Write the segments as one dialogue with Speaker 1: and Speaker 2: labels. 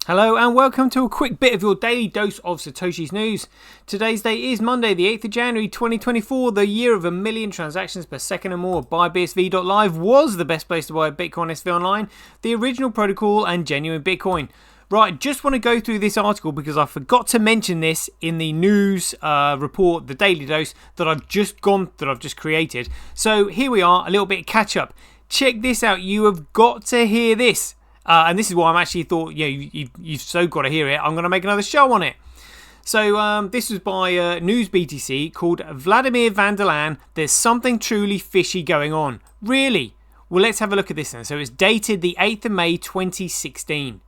Speaker 1: Hello and welcome to a quick bit of your daily dose of Satoshi's news. Today's date is Monday the 8th of January 2024, the year of 1 million transactions per second or more. BuyBSV.live was the best place to buy Bitcoin SV online, the original protocol and genuine Bitcoin. Right, just want to go through this article because I forgot to mention this in the news report, the daily dose that I've just created. So here we are, a little bit of catch up. Check this out, you have got to hear this. And this is why I'm actually thought, you've so got to hear it. I'm going to make another show on it. So this was by News BTC called Vladimir van der Laan. There's something truly fishy going on. Really? Well, let's have a look at this then. So it's dated the 8th of May 2016.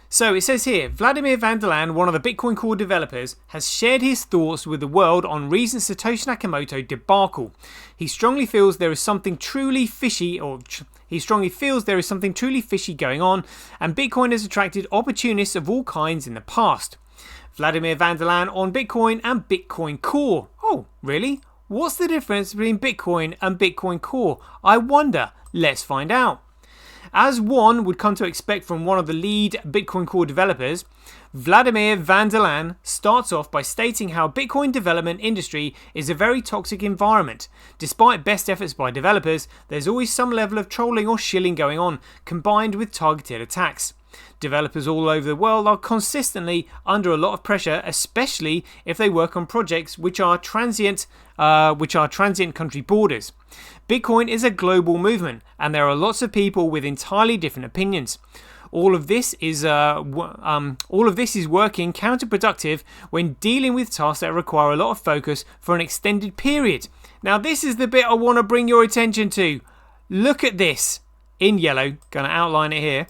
Speaker 1: So it says here, Vladimir van der Laan, one of the Bitcoin Core developers, has shared his thoughts with the world on recent Satoshi Nakamoto debacle. He strongly feels there is something truly fishy going on, and Bitcoin has attracted opportunists of all kinds in the past. Vladimir van der Laan on Bitcoin and Bitcoin Core. Oh, really? What's the difference between Bitcoin and Bitcoin Core? I wonder. Let's find out. As one would come to expect from one of the lead Bitcoin Core developers, Vladimir van der Laan starts off by stating how Bitcoin development industry is a very toxic environment. Despite best efforts by developers, there's always some level of trolling or shilling going on, combined with targeted attacks. Developers all over the world are consistently under a lot of pressure, especially if they work on projects which are transient country borders. Bitcoin is a global movement, and there are lots of people with entirely different opinions. All of this is working counterproductive when dealing with tasks that require a lot of focus for an extended period. Now, this is the bit I want to bring your attention to. Look at this in yellow. Going to outline it here.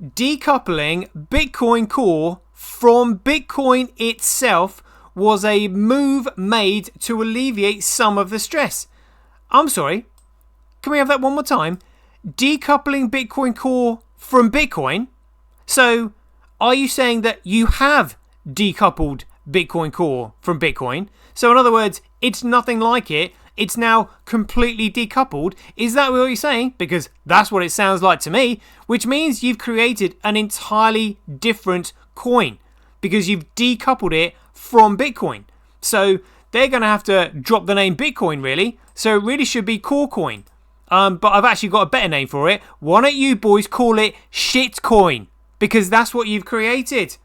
Speaker 1: Decoupling Bitcoin Core from Bitcoin itself was a move made to alleviate some of the stress. I'm sorry, can we have that one more time? Decoupling Bitcoin Core from Bitcoin? So, are you saying that you have decoupled Bitcoin Core from Bitcoin? So in other words, it's nothing like it. It's now completely decoupled. Is that what you're saying? Because that's what it sounds like to me, which means you've created an entirely different coin because you've decoupled it from Bitcoin. So they're going to have to drop the name Bitcoin, really. So it really should be Core Coin. But I've actually got a better name for it. Why don't you boys call it Shitcoin? Because that's what you've created.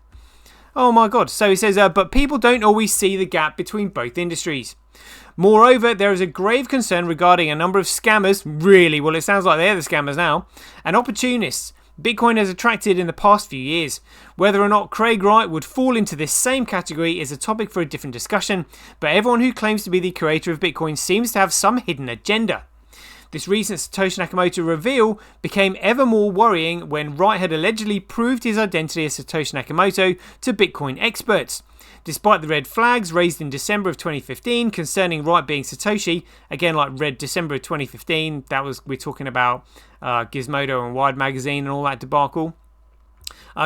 Speaker 1: Oh my God. So it says, but people don't always see the gap between both industries. Moreover, there is a grave concern regarding a number of scammers, really, well, it sounds like they're the scammers now, and opportunists Bitcoin has attracted in the past few years. Whether or not Craig Wright would fall into this same category is a topic for a different discussion, but everyone who claims to be the creator of Bitcoin seems to have some hidden agenda. This recent Satoshi Nakamoto reveal became ever more worrying when Wright had allegedly proved his identity as Satoshi Nakamoto to Bitcoin experts. Despite the red flags raised in December of 2015 concerning Wright being Satoshi, again like red December of 2015, we're talking about Gizmodo and Wired Magazine and all that debacle.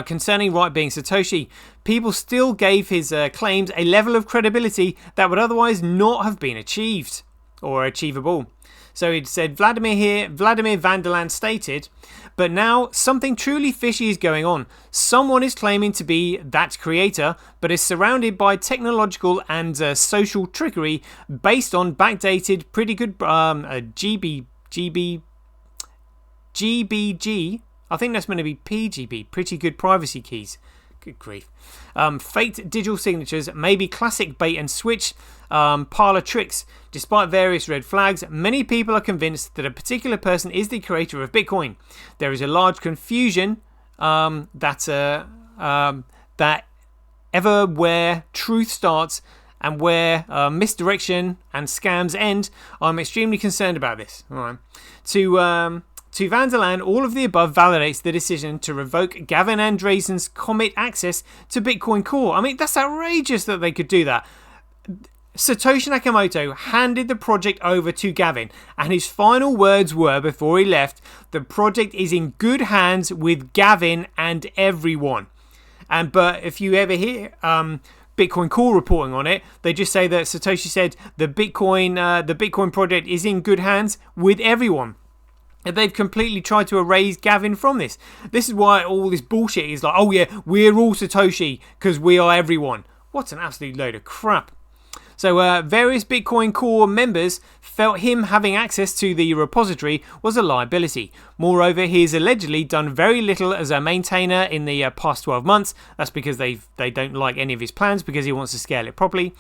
Speaker 1: Concerning Wright being Satoshi, people still gave his claims a level of credibility that would otherwise not have been achieved or achievable. So it said Vladimir van der Laan stated, but now something truly fishy is going on. Someone is claiming to be that creator, but is surrounded by technological and social trickery based on backdated, pretty good GBG. I think that's meant to be PGP, pretty good privacy keys. Good grief. Faked digital signatures, maybe classic bait and switch parlor tricks. Despite various red flags, many people are convinced that a particular person is the creator of Bitcoin. There is a large confusion that ever where truth starts and where misdirection and scams end. I'm extremely concerned about this. All right. To van der Laan, all of the above validates the decision to revoke Gavin Andresen's commit access to Bitcoin Core. I mean, that's outrageous that they could do that. Satoshi Nakamoto handed the project over to Gavin, and his final words were, before he left, the project is in good hands with Gavin and everyone. But if you ever hear Bitcoin Core reporting on it, they just say that Satoshi said the Bitcoin project is in good hands with everyone. They've completely tried to erase Gavin from this. This is why all this bullshit is like, oh yeah, we're all Satoshi because we are everyone. What an absolute load of crap. So various Bitcoin Core members felt him having access to the repository was a liability. Moreover, he has allegedly done very little as a maintainer in the past 12 months. That's because they don't like any of his plans because he wants to scale it properly.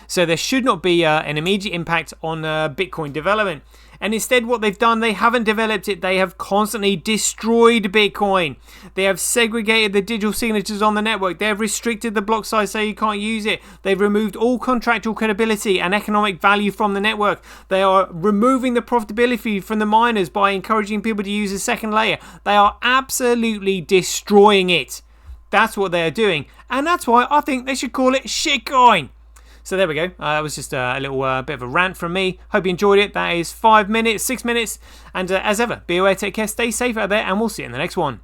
Speaker 1: So there should not be an immediate impact on Bitcoin development. And instead what they've done, they haven't developed it. They have constantly destroyed Bitcoin. They have segregated the digital signatures on the network. They have restricted the block size so you can't use it. They've removed all contractual credibility and economic value from the network. They are removing the profitability from the miners by encouraging people to use a second layer. They are absolutely destroying it. That's what they are doing. And that's why I think they should call it shitcoin. So there we go. That was just a little bit of a rant from me. Hope you enjoyed it. That is 5 minutes, 6 minutes. And as ever, be aware, take care, stay safe out there, and we'll see you in the next one.